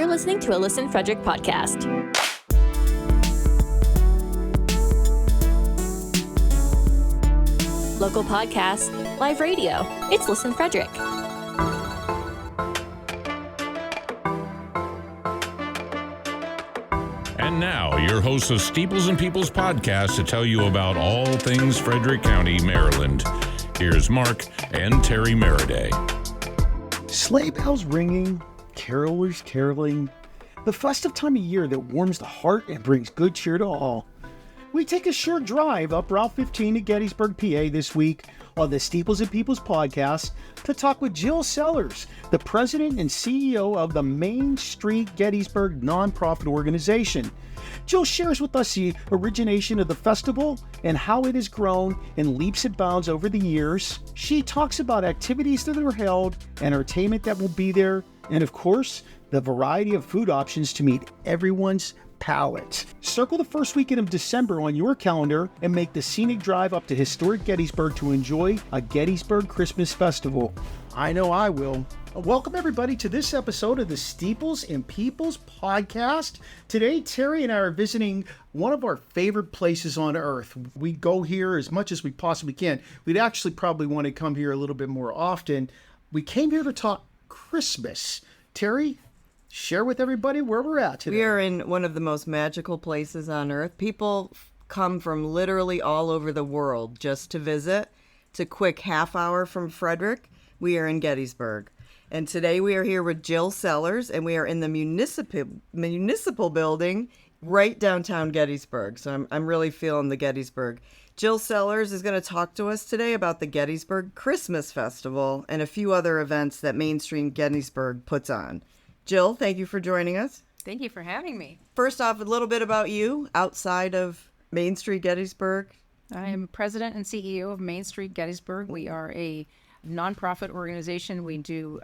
listening to a Listen Frederick podcast. Local podcasts, live radio. It's Listen Frederick. And now, your hosts of Steeples and Peoples podcast to tell you about all things Frederick County, Maryland. Here's Mark and Terry Meriday. Sleigh bells ringing, carolers caroling, the festive time of year that warms the heart and brings good cheer to all. We take a short drive up Route 15 to Gettysburg, PA this week on the Steeples and Peoples podcast to talk with Jill Sellers, the president and CEO of the Main Street Gettysburg nonprofit organization. Jill shares with us the origination of the festival and how it has grown in leaps and bounds over the years. She talks about activities that are held, entertainment that will be there, and of course, the variety of food options to meet everyone's palette. Circle the first weekend of December on your calendar and make the scenic drive up to historic Gettysburg to enjoy a Gettysburg Christmas Festival. I know I will. Welcome everybody to this episode of the Steeples and Peoples podcast. Today, Terry and I are visiting one of our favorite places on earth. We go here as much as we possibly can. We'd actually probably want to come here a little bit more often. We came here to talk Christmas. Terry, share with everybody where we're at today. We are in one of the most magical places on earth. People come from literally all over the world just to visit. It's a quick half hour from Frederick. We are in Gettysburg. And today we are here with Jill Sellers, and we are in the municipal building right downtown Gettysburg. So I'm really feeling the Gettysburg. Jill Sellers is going to talk to us today about the Gettysburg Christmas Festival and a few other events that Main Street Gettysburg puts on. Jill, thank you for joining us. Thank you for having me. First off, a little bit about you outside of Main Street Gettysburg. I am president and CEO of Main Street Gettysburg. We are a nonprofit organization. We do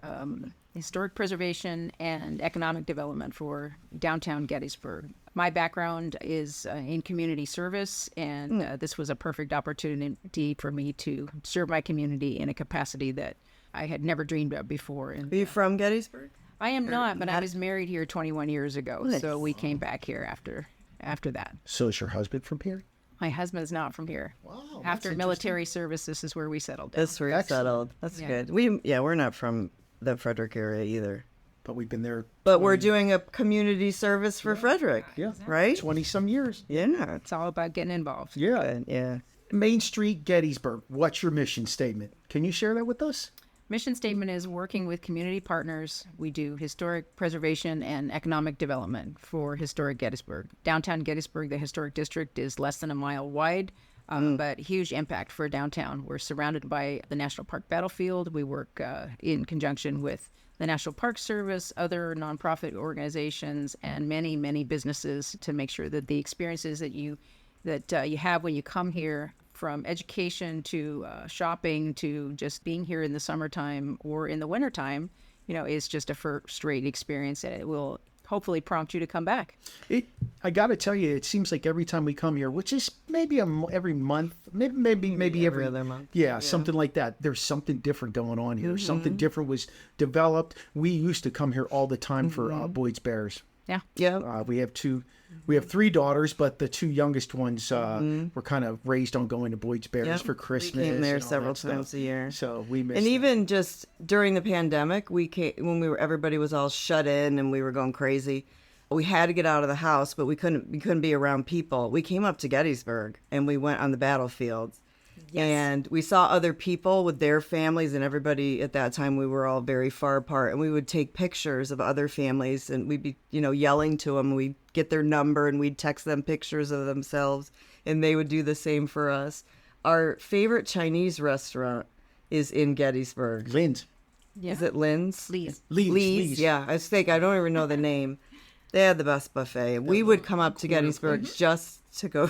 historic preservation and economic development for downtown Gettysburg. My background is in community service, and this was a perfect opportunity for me to serve my community in a capacity that I had never dreamed of before. Are you from Gettysburg? I am not, but I was married here 21 years ago, Nice. So we came back here after that. So is your husband from here? My husband is not from here. Wow. After military service, this is where we settled down. That's where you settled. That's Yeah. good. We're not from the Frederick area either. But we've been there But we're doing a community service for Frederick. Yeah. Right? 20 some years. Yeah. It's all about getting involved. Yeah. Good. Yeah. Main Street Gettysburg, what's your mission statement? Can you share that with us? Mission statement is working with community partners. We do historic preservation and economic development for historic Gettysburg. Downtown Gettysburg, the historic district, is less than a mile wide, but huge impact for downtown. We're surrounded by the National Park Battlefield. We work in conjunction with the National Park Service, other nonprofit organizations, and many, many businesses to make sure that the experiences that you have when you come here, from education to shopping to just being here in the summertime or in the wintertime, is just a first-rate experience, and it will hopefully prompt you to come back. I got to tell you, it seems like every time we come here, which is maybe every month, maybe every other month. Yeah, something like that. There's something different going on here. Something different was developed. We used to come here all the time for Boyd's Bears. Yeah. Yeah. We have three daughters, but the two youngest ones were kind of raised on going to Boyd's Bears Yep. for Christmas. We came there and all several that stuff. times a year. So we missed And that. even just during the pandemic, we came when everybody was all shut in and we were going crazy. We had to get out of the house, but we couldn't be around people. We came up to Gettysburg and we went on the battlefields. Yes. And we saw other people with their families, and everybody at that time, we were all very far apart. And we would take pictures of other families, and we'd be, yelling to them. We'd get their number, and we'd text them pictures of themselves, and they would do the same for us. Our favorite Chinese restaurant is in Gettysburg. Lynn's. Yeah. Is it Lynn's? Lee's. Lee's. Yeah, I don't even know the name. They had the best buffet. We would come up to Gettysburg just to go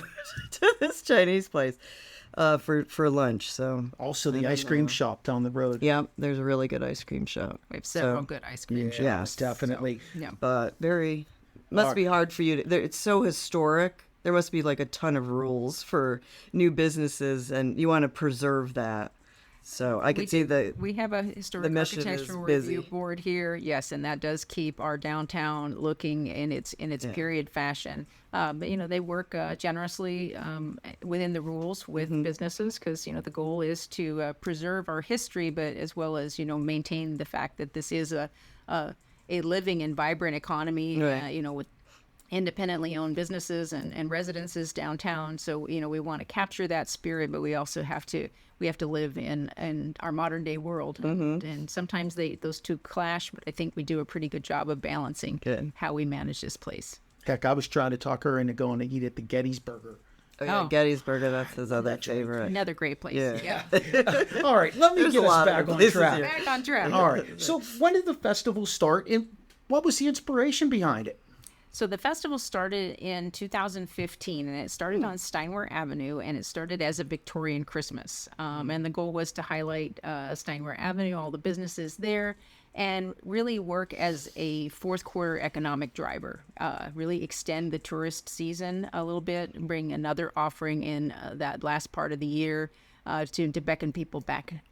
to this Chinese place. For lunch. So Also the ice cream shop down the road. yeah, there's a really good ice cream shop. We have several good ice cream shops. Yes, Definitely. Yeah. but must be hard for you to. It's so historic. There must be like a ton of rules for new businesses, and you want to preserve that. So I could see We have a historic mission is architectural busy. review board here, yes, and that does keep our downtown looking in its period fashion. But they work generously within the rules with businesses, because the goal is to preserve our history, but as well as maintain the fact that this is a living and vibrant economy. Right. With independently owned businesses and residences downtown. So we want to capture that spirit, but we also have to live in our modern day world, and sometimes those two clash. But I think we do a pretty good job of balancing how we manage this place. Heck, I was trying to talk her into going to eat at the Gettysburg. Oh, yeah, Gettysburg, that's his other favorite. Another great place. Yeah. All right, let me There's get a us lot of back on places track. here. Back on track. All right, so when did the festival start, and what was the inspiration behind it? So the festival started in 2015, and it started on Steinway Avenue, and it started as a Victorian Christmas. And the goal was to highlight Steinway Avenue, all the businesses there, and really work as a fourth quarter economic driver. Really extend the tourist season a little bit, and bring another offering in that last part of the year to beckon people back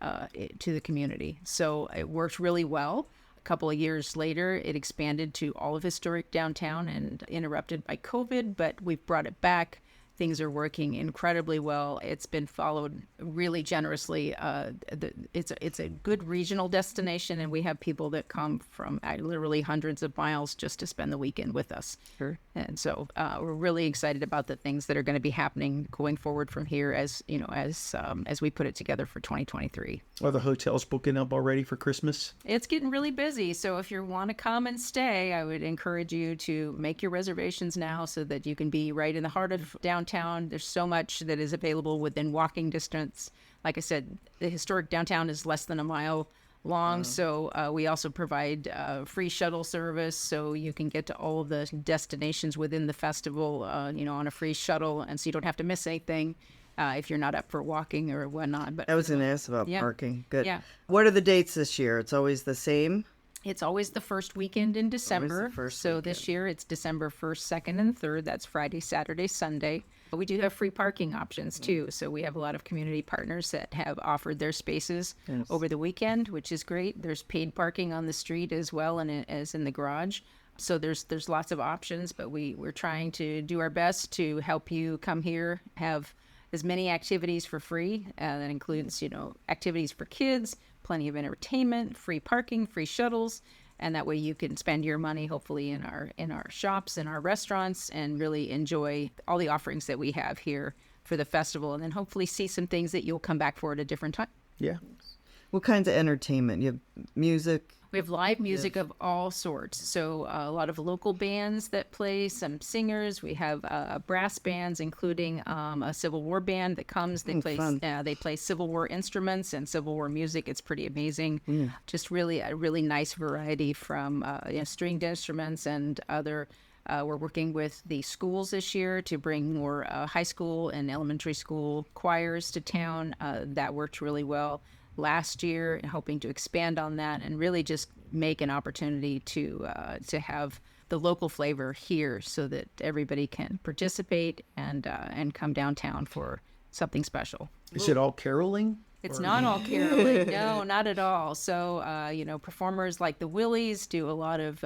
to the community. So it worked really well. Couple of years later, it expanded to all of historic downtown and interrupted by COVID, but we've brought it back. Things are working incredibly well. It's been followed really generously. It's a good regional destination, and we have people that come from literally hundreds of miles just to spend the weekend with us. Sure. And so we're really excited about the things that are going to be happening going forward from here, as we put it together for 2023. Are the hotels booking up already for Christmas? It's getting really busy, so if you want to come and stay, I would encourage you to make your reservations now so that you can be right in the heart of downtown. There's so much that is available within walking distance. Like I said, the historic downtown is less than a mile long, so we also provide free shuttle service, so you can get to all of the destinations within the festival, on a free shuttle, and so you don't have to miss anything. If you're not up for walking or whatnot. But I was going to ask about Yeah. parking. Good. Yeah. What are the dates this year? It's always the same? it's always the first weekend in December. first So this year it's December 1st, 2nd, and 3rd. That's Friday, Saturday, Sunday. But we do have free parking options too. So we have a lot of community partners that have offered their spaces over the weekend, which is great. There's paid parking on the street as well, and as in the garage. So there's lots of options, but we're trying to do our best to help you come here, have as many activities for free. That includes, activities for kids, plenty of entertainment, free parking, free shuttles, and that way you can spend your money hopefully in our shops, in our restaurants, and really enjoy all the offerings that we have here for the festival, and then hopefully see some things that you'll come back for at a different time. Yeah. What kinds of entertainment? You have music? We have live music of all sorts. So a lot of local bands that play, some singers. We have brass bands, including a Civil War band that comes. They play Civil War instruments and Civil War music. It's pretty amazing. Just really a really nice variety from stringed instruments and other. We're working with the schools this year to bring more high school and elementary school choirs to town. That worked really well last year, hoping to expand on that and really just make an opportunity to have the local flavor here so that everybody can participate and come downtown for something special. Is it all caroling? It's not all caroling. No, not at all. So, performers like the Willies do a lot of,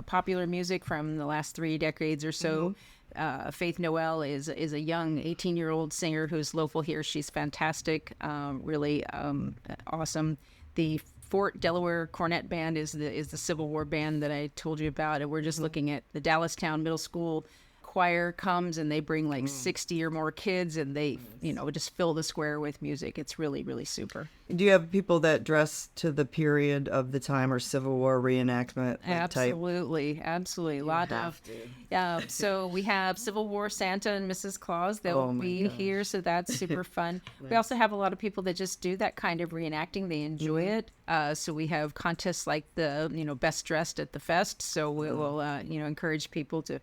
popular music from the last 3 decades or so. Faith Noel is a young 18-year-old singer who's local here. She's fantastic, really awesome. The Fort Delaware Cornet Band is the Civil War band that I told you about, and we're just looking at the Dallastown Middle School choir comes and they bring like 60 or more kids, and they just fill the square with music. It's really, really super. Do you have people that dress to the period of the time or Civil War reenactment type? Absolutely. A lot of. So we have Civil War Santa and Mrs. Claus. They'll be here, so that's super fun. We also have a lot of people that just do that kind of reenacting. They enjoy it. So we have contests like the best dressed at the fest. So we'll encourage people to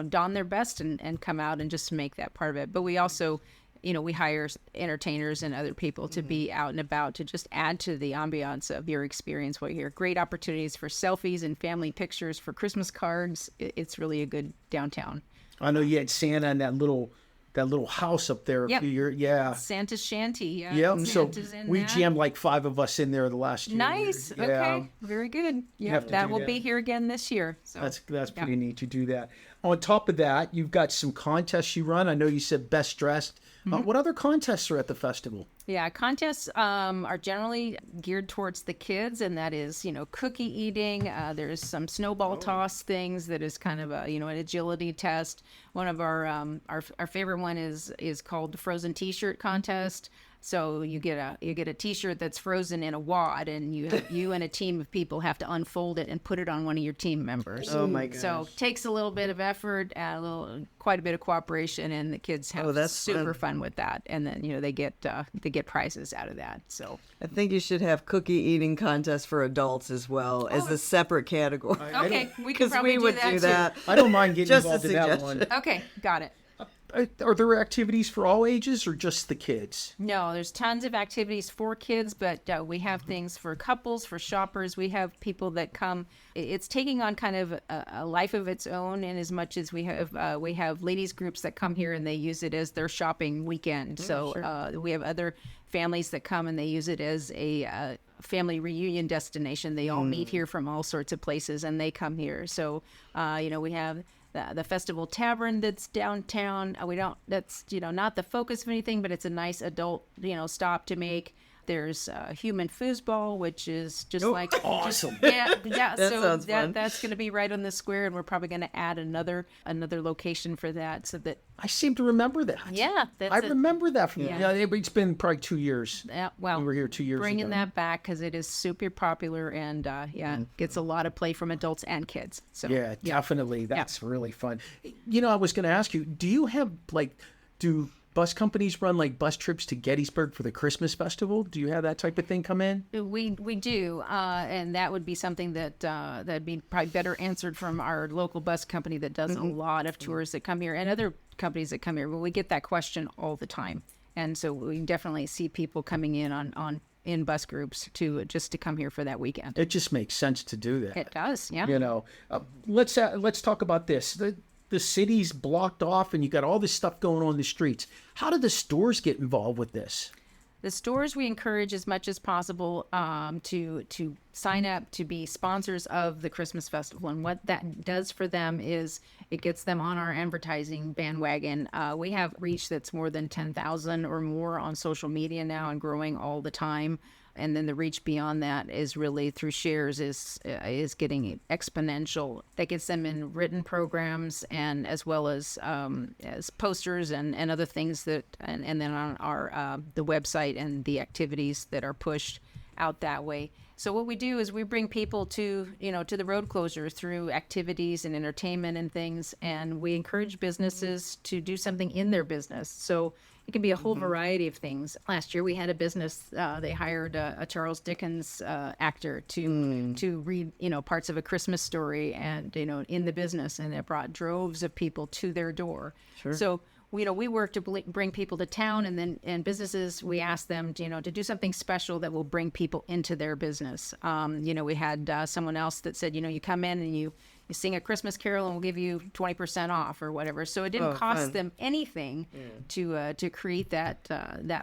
don their best and come out and just make that part of it. But we also, we hire entertainers and other people to be out and about to just add to the ambiance of your experience while you're here. Great opportunities for selfies and family pictures, for Christmas cards. It's really a good downtown. I know you had Santa in that little that little house up there. Yep. A few years. Yeah. Santa's Shanty. Yeah. Yep. So Santa's in we that. jammed like 5 of us in there the last year. Nice. Yeah. Okay. Very good. have Yeah. to That do will that. be here again this year. So That's pretty neat to do that. On top of that, you've got some contests you run. I know you said best dressed. What other contests are at the festival? yeah, contests are generally geared towards the kids, and that is, cookie eating. There's some snowball toss things that is kind of a, an agility test. One of our favorite one is called the frozen T-shirt contest. So you get a T-shirt that's frozen in a wad, and you and a team of people have to unfold it and put it on one of your team members. Oh my gosh. So it takes a little bit of effort, quite a bit of cooperation, and the kids have that's super fun with that. And then they get prizes out of that. So I think you should have cookie eating contests for adults as well as a separate category. okay, we can Because probably we would do do that. that. I don't mind getting Just a involved in that suggestion. one. Too. Okay, got it. Are there activities for all ages or just the kids? No, there's tons of activities for kids, but we have things for couples, for shoppers. We have people that come. It's taking on kind of a life of its own, in as much as we have ladies groups that come here and they use it as their shopping weekend. So we have other families that come and they use it as a family reunion destination. They all meet here from all sorts of places and they come here. So we have the Festival Tavern that's downtown. That's not the focus of anything, but it's a nice adult stop to make. There's Human Foosball, which is just like awesome. Yeah. That So sounds fun. that's going to be right on the square, and we're probably going to add another location for that, so that I seem to remember that. yeah, I remember that from Yeah. it's been probably 2 years. well, We were here 2 years bringing ago. that back because it is super popular and gets a lot of play from adults and kids. So Yeah, definitely. That's really fun. I was going to ask you, do you have do bus companies run bus trips to Gettysburg for the Christmas festival? Do you have that type of thing come in? We do, and that would be something that'd be probably better answered from our local bus company that does a lot of tours that come here, and other companies that come here. But we get that question all the time, and so we definitely see people coming in in bus groups to come here for that weekend. It just makes sense to do that. It does, yeah. Let's talk about this. The city's blocked off and you got all this stuff going on in the streets. How do the stores get involved with this? The stores, we encourage as much as possible to sign up to be sponsors of the Christmas festival. And what that does for them is it gets them on our advertising bandwagon. We have reach that's more than 10,000 or more on social media now and growing all the time. And then the reach beyond that is really through shares is getting exponential. That gets them in written programs and as well as posters and other things and then on our the website and the activities that are pushed out that way. So what we do is we bring people to the road closure through activities and entertainment and things, and we encourage businesses to do something in their business. So it can be a whole variety of things. Last year we had a business, they hired a Charles Dickens actor to read, parts of A Christmas Story and, in the business, and it brought droves of people to their door. Sure. So we work to bring people to town, and businesses, we ask them to do something special that will bring people into their business. We had someone else that said, you come in and you sing a Christmas carol and we'll give you 20% off or whatever. So it didn't cost them anything to create that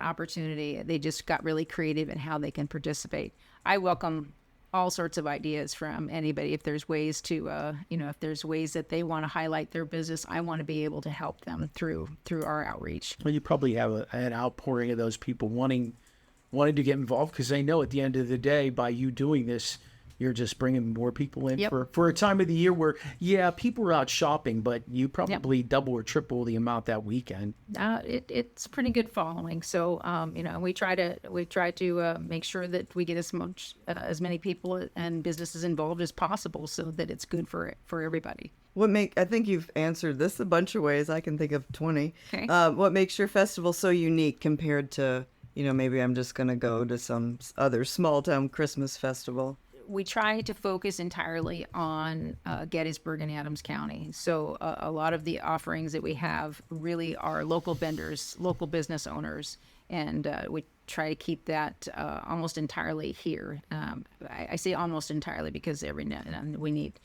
opportunity. They just got really creative in how they can participate. I welcome all sorts of ideas from anybody. If there's ways to, if there's ways that they want to highlight their business, I want to be able to help them through our outreach. Well, you probably have an outpouring of those people wanting to get involved because they know at the end of the day, by you doing this, you're just bringing more people in for a time of the year where, people are out shopping, but you probably double or triple the amount that weekend. It's pretty good following. So, we try to make sure that we get as many people and businesses involved as possible so that it's good for everybody. I think you've answered this a bunch of ways. I can think of 20. Okay. What makes your festival so unique compared to, maybe I'm just going to go to some other small town Christmas festival? We try to focus entirely on Gettysburg and Adams County. So a lot of the offerings that we have really are local vendors, local business owners, and we try to keep that almost entirely here. I say almost entirely because every now and then we need,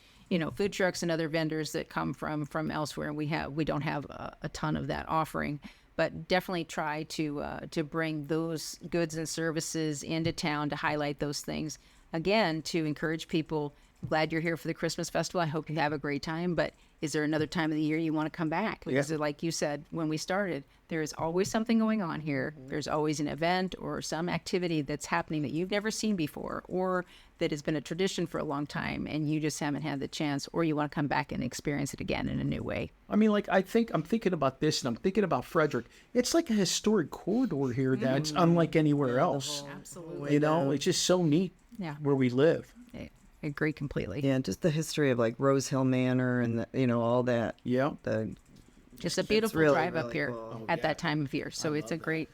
food trucks and other vendors that come from elsewhere. We don't have a ton of that offering, but definitely try to bring those goods and services into town to highlight those things. Again, to encourage people. Glad you're here for the Christmas festival. I hope you have a great time, but is there another time of the year you want to come back? Because like you said when we started, there is always something going on here. There's always an event or some activity that's happening that you've never seen before, or that has been a tradition for a long time and you just haven't had the chance, or you want to come back and experience it again in a new way. I mean, like, I'm thinking about this, and I'm thinking about Frederick. It's like a historic corridor here that's unlike anywhere else. Absolutely. It's just so neat where we live. I agree completely. Yeah, just the history of like Rose Hill Manor and all that. Yeah. Just a beautiful really, drive really up here cool. at that time of year. So it's a great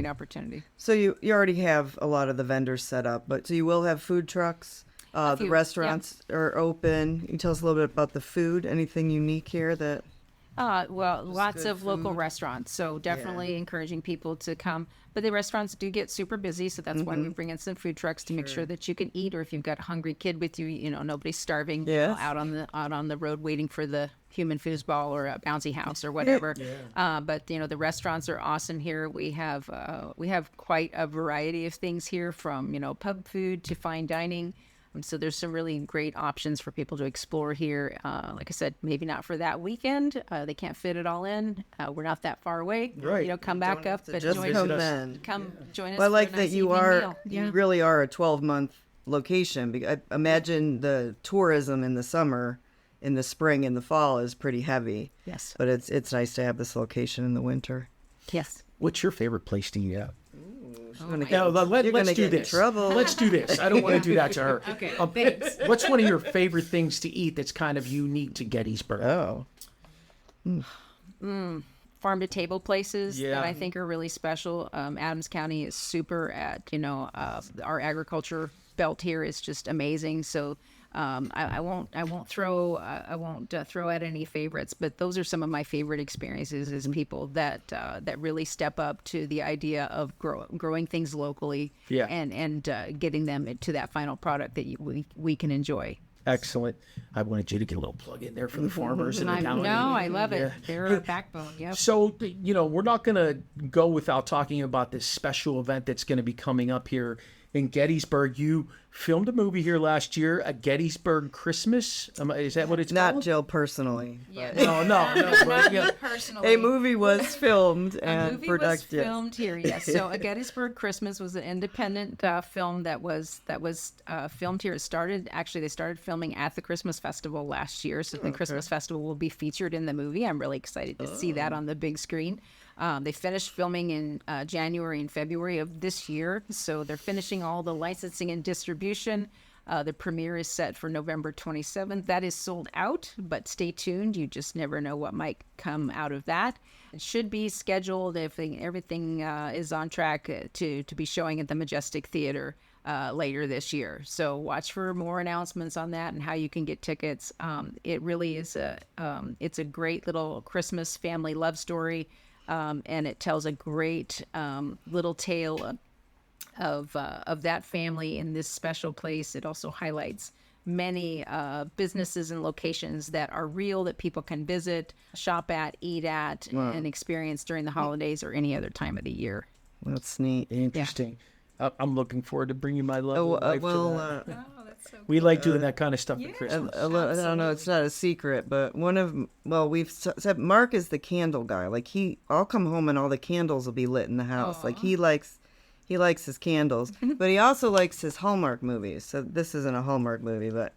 opportunity. So you already have a lot of the vendors set up, but so you will have food trucks. The few, restaurants are open. Can you tell us a little bit about the food? Anything unique here that? Well, lots of local restaurants. So definitely encouraging people to come. But the restaurants do get super busy, so that's why we bring in some food trucks to make sure that you can eat, or if you've got a hungry kid with you, nobody's starving out on the road waiting for the human foosball or a bouncy house or whatever. But the restaurants are awesome here. We have quite a variety of things here, from pub food to fine dining. So there's some really great options for people to explore here. Like I said, maybe not for that weekend. They can't fit it all in. We're not that far away. Right. Come back up, but just join come us. then. Come join us. Well, I for like a that nice you evening are. meal. You really are a 12-month location. I imagine the tourism in the summer, in the spring, in the fall is pretty heavy. Yes. But it's nice to have this location in the winter. Yes. What's your favorite place to eat at? You're Let's gonna do get in this. trouble. Let's do this. I don't want to do that to her. Okay, thanks. What's one of your favorite things to eat that's kind of unique to Gettysburg? Oh. Farm to table places Yeah. that I think are really special. Adams County is super at, our agriculture belt here is just amazing. So I won't throw out any favorites, but those are some of my favorite experiences as people that really step up to the idea of growing things locally, and getting them to that final product that we can enjoy. Excellent. I wanted you to get a little plug in there for the farmers in the county. I love it. They're a backbone. Yep. So, we're not going to go without talking about this special event that's going to be coming up here in Gettysburg. You filmed a movie here last year, A Gettysburg Christmas. Is that what it's Not called? Jill personally. No. But, Personally, A movie was filmed A and movie was produced. filmed here, yes. So A Gettysburg Christmas was an independent film that was filmed here. They started filming at the Christmas Festival last year. So the Christmas Festival will be featured in the movie. I'm really excited to see that on the big screen. They finished filming in January and February of this year. So they're finishing all the licensing and distribution. The premiere is set for November 27th. That is sold out, but stay tuned. You just never know what might come out of that. It should be scheduled, if everything is on track, to be showing at the Majestic Theater later this year. So watch for more announcements on that and how you can get tickets. It really is it's a great little Christmas family love story, and it tells a great little tale of that family in this special place. It also highlights many businesses and locations that are real, that people can visit, shop at, eat at, and experience during the holidays or any other time of the year. That's neat. Interesting. I'm looking forward to bringing my lovely wife to that. That's so We like doing that kind of stuff at Christmas. I don't know. It's not a secret, but we've said Mark is the candle guy. Like I'll come home and all the candles will be lit in the house. Aww. Like he likes his candles, but he also likes his Hallmark movies. So this isn't a Hallmark movie, but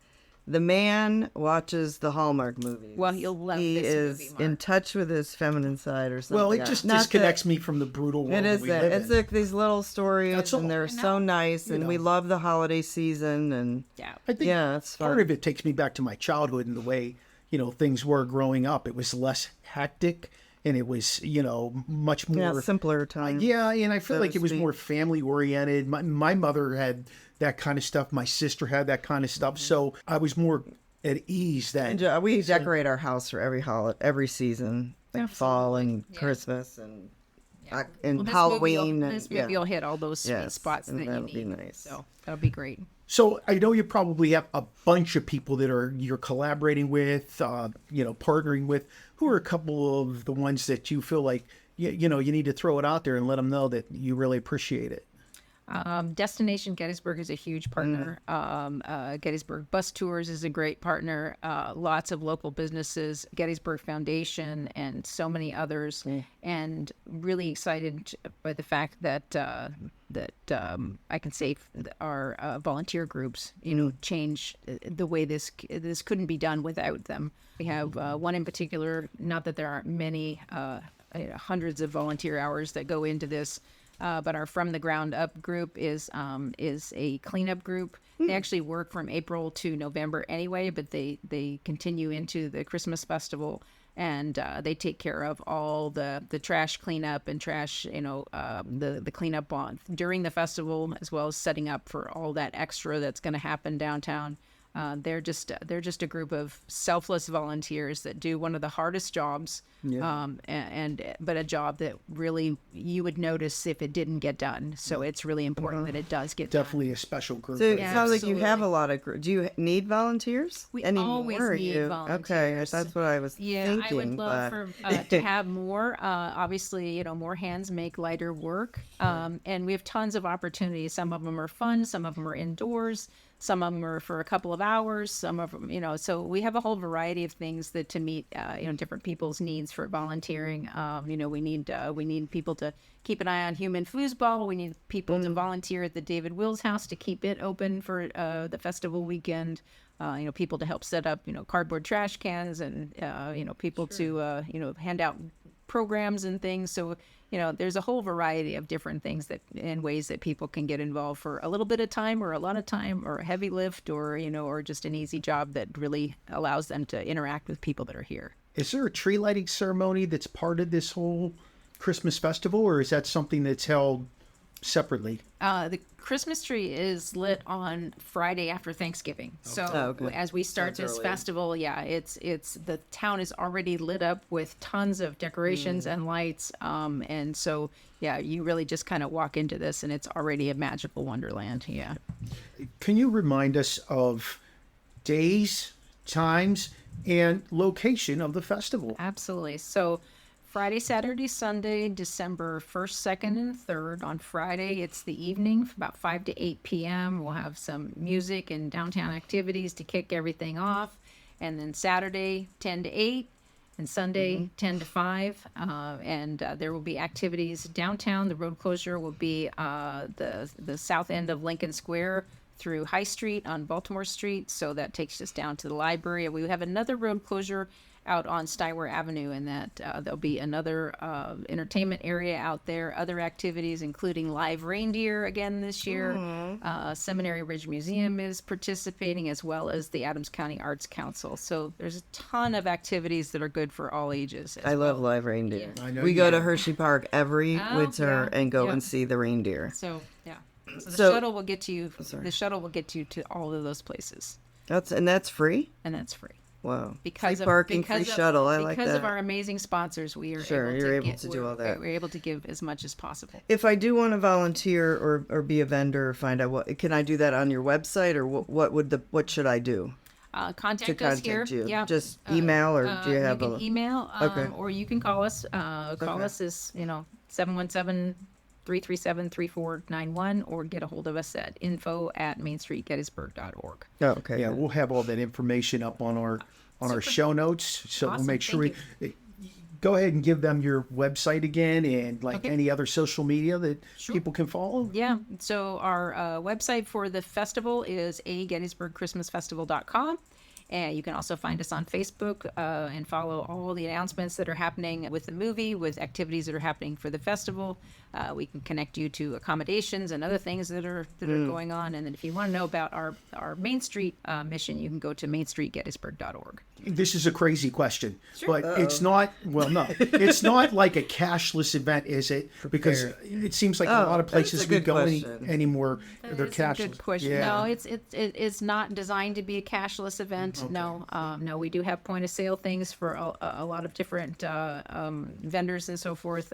the man watches the Hallmark movies. Well, you'll love he this is movie, Mark. in touch with his feminine side or something. Well, it just disconnects me from the brutal world It is we that. live It's in. like these little stories, That's all. and they're so nice, and we love the holiday season, and I think it's fun. part of it takes me back to my childhood and the way, things were growing up. It was less hectic, and it was, much more simpler time. Yeah, and I feel so like to it was speak. more family oriented. My mother had that kind of stuff. My sister had that kind of stuff. So I was more at ease then. And we decorate our house for every season, like fall and Christmas, and and Well, this Halloween. movie, this movie will hit all those sweet Yes, spots and that you that'll need. be nice. So that'll be great. So I know you probably have a bunch of people that you're collaborating with, partnering with. Who are a couple of the ones that you feel like you need to throw it out there and let them know that you really appreciate it? Destination Gettysburg is a huge partner. Gettysburg Bus Tours is a great partner. Lots of local businesses, Gettysburg Foundation, and so many others. And really excited by the fact that I can say our volunteer groups, change the way this couldn't be done without them. We have one in particular. Not that there aren't many, hundreds of volunteer hours that go into this. But our From the Ground Up group is a cleanup group. They actually work from April to November anyway, but they continue into the Christmas festival, and they take care of all the trash cleanup and trash, the cleanup during the festival, as well as setting up for all that extra that's going to happen downtown. They're just a group of selfless volunteers that do one of the hardest jobs, but a job that really you would notice if it didn't get done. So it's really important that it does get Definitely a special group. So it Yeah, sounds like you absolutely. have a lot of. Do you need volunteers? We anymore, always or need you? volunteers. Okay, that's what I was Yeah, thinking. I would love to have more. Obviously, more hands make lighter work. And we have tons of opportunities. Some of them are fun. Some of them are indoors. Some of them are for a couple of hours. Some of them, so we have a whole variety of things that to meet, different people's needs for volunteering. We need people to keep an eye on human foosball. We need people to volunteer at the David Wills House to keep it open for the festival weekend. People to help set up, cardboard trash cans, and people to hand out programs and things. So there's a whole variety of different things and ways that people can get involved for a little bit of time or a lot of time or a heavy lift or or just an easy job that really allows them to interact with people that are here. Is there a tree lighting ceremony that's part of this whole Christmas festival, or is that something that's held separately? The Christmas tree is lit on Friday after Thanksgiving. So as we start this festival, it's the town is already lit up with tons of decorations and lights. And so, you really just kind of walk into this and it's already a magical wonderland. Yeah. Can you remind us of days, times, and location of the festival? Absolutely. So Friday, Saturday, Sunday, December 1st, 2nd, and 3rd. On Friday, it's the evening, about 5 to 8 p.m. We'll have some music and downtown activities to kick everything off. And then Saturday, 10 to 8, and Sunday, 10 to 5. And there will be activities downtown. The road closure will be the south end of Lincoln Square through High Street on Baltimore Street. So that takes us down to the library. We have another road closure out on Stuywer Avenue, and that there'll be another entertainment area out there, other activities including live reindeer again this year. Seminary Ridge Museum is participating, as well as the Adams County Arts Council. So there's a ton of activities that are good for all ages. I love live reindeer. I know We you go to do. Hershey Park every winter and go yeah. and see the reindeer. So so the So- shuttle will get you. The shuttle will get you to all of those places, That's free. and that's free. Wow. Because free of parking, because free of, shuttle. I like because that. of our amazing sponsors, we are Sure, able you're to able get, to do we're- all that. We're able to give as much as possible. If I do want to volunteer or be a vendor or find out can I do that on your website, or what should I do Contact to us here. contact you? Yeah. Just email, or do you have you can email, Okay. or you can call us. Call us is 717-337-3491, or get a hold of us at info@mainstreetgettysburg.org. Oh, okay. Yeah, we'll have all that information up on our show notes, so we'll Awesome, make sure thank go ahead and give them your website again, and Okay. any other social media that people can follow. Yeah. So our website for the festival is agettysburgchristmasfestival.com. And you can also find us on Facebook and follow all the announcements that are happening with the movie, with activities that are happening for the festival. We can connect you to accommodations and other things that are going on. And then if you want to know about our Main Street mission, you can go to mainstreetgettysburg.org. This is a crazy question, but it's not. Well, no, it's not like a cashless event, is it? Because it seems like a lot of that's places a we good go question. anymore, they're That's a cashless. good question. Yeah. No, it's not designed to be a cashless event. don't. No, no. We do have point of sale things for a lot of different vendors and so forth.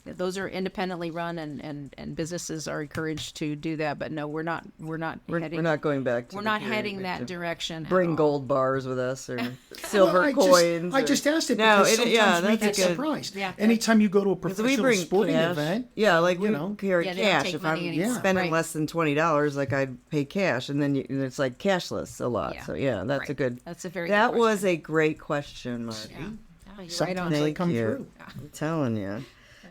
Those are independently run, and businesses are encouraged to do that. But no, we're not heading. We're not going back to We're the not period heading we that have to direction. at Bring all. gold bars with us or silver Well, coins. I or- just asked it No, because sometimes we that's get a good. surprised. Yeah. Anytime you go to a 'Cause professional we bring sporting cash. event, Yeah, like you we know. carry Yeah, they don't cash. take If I'm money anymore. spending Right. less than $20, like I'd pay cash, and then it's like cashless a lot. Yeah. So yeah, that's a Right. good. That's a very good That question. was a great question, Mark. Yeah. Oh, you're right Sometimes on. they Thank come you. through. I'm telling you.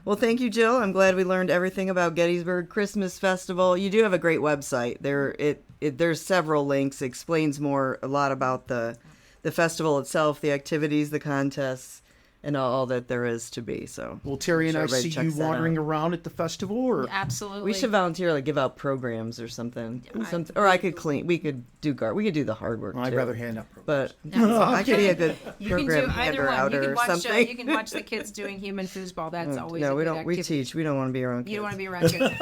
Well, thank you, Jill. I'm glad we learned everything about Gettysburg Christmas Festival. You do have a great website. There's several links. It explains a lot about the festival itself, the activities, the contests, and all that there is to be. So, Well, Terry and I everybody see you checks that wandering out. around at the festival, or Absolutely. We should volunteer, like give out programs or something. Or I could clean. We could do the hard work. I'd too. rather hand up. But I could be a good You can do program either hander one. outer You or can watch. something. You can watch the kids doing human foosball. That's always No, a we good don't. We activity. teach. We don't want to be around kids. You don't want to be around kids.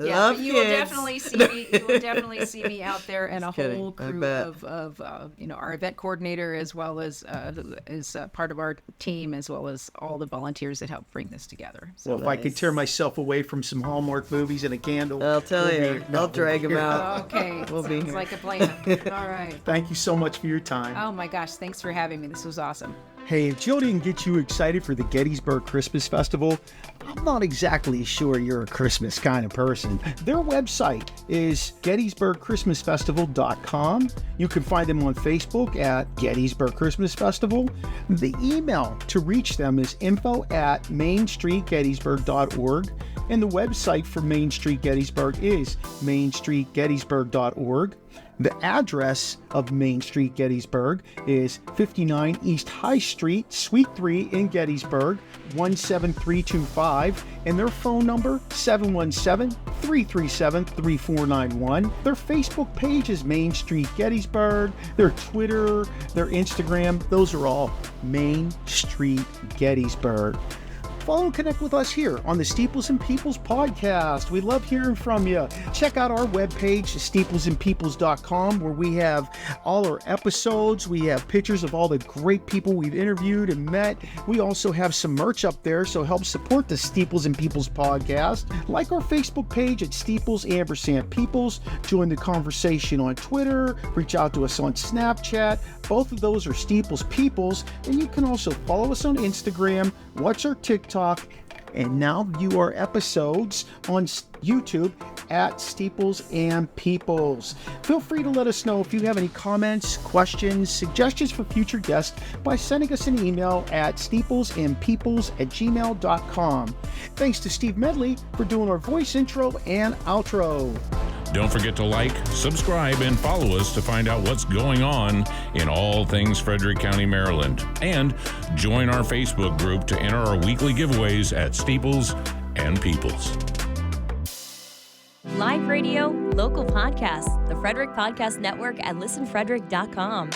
Yeah, Love but you will kids. definitely see me. You will definitely see me out there and a kidding. whole I crew bet. of our event coordinator as well as who is part of our team, as well as all the volunteers that help bring this together. So Well, if I could tear myself away from some Hallmark movies and a candle, I'll tell we'll you. be- I'll no, drag them out. okay, We'll be sounds here. like a plan. All right. Thank you so much for your time. Oh my gosh, thanks for having me. This was awesome. Hey, if Jill didn't get you excited for the Gettysburg Christmas Festival, I'm not exactly sure you're a Christmas kind of person. Their website is gettysburgchristmasfestival.com. You can find them on Facebook at Gettysburg Christmas Festival. The email to reach them is info@mainstreetgettysburg.org. And the website for Main Street Gettysburg is mainstreetgettysburg.org. The address of Main Street Gettysburg is 59 East High Street, Suite 3 in Gettysburg, 17325, and their phone number 717-337-3491. Their Facebook page is Main Street Gettysburg. Their Twitter, their Instagram, those are all Main Street Gettysburg. Follow and connect with us here on the Steeples and Peoples podcast. We love hearing from you. Check out our webpage, steeplesandpeoples.com, where we have all our episodes. We have pictures of all the great people we've interviewed and met. We also have some merch up there, so help support the Steeples and Peoples podcast. Like our Facebook page at Steeples_Peoples. Join the conversation on Twitter. Reach out to us on Snapchat. Both of those are Steeples Peoples. And you can also follow us on Instagram, watch our TikTok, and now view our episodes on YouTube at Steeples and Peoples. Feel free to let us know if you have any comments, questions, suggestions for future guests by sending us an email at steeplesandpeoples@gmail.com. Thanks to Steve Medley for doing our voice intro and outro. Don't forget to like, subscribe, and follow us to find out what's going on in all things Frederick County, Maryland. And join our Facebook group to enter our weekly giveaways at Steeples and Peoples. Live radio, local podcasts, the Frederick Podcast Network at listenfrederick.com.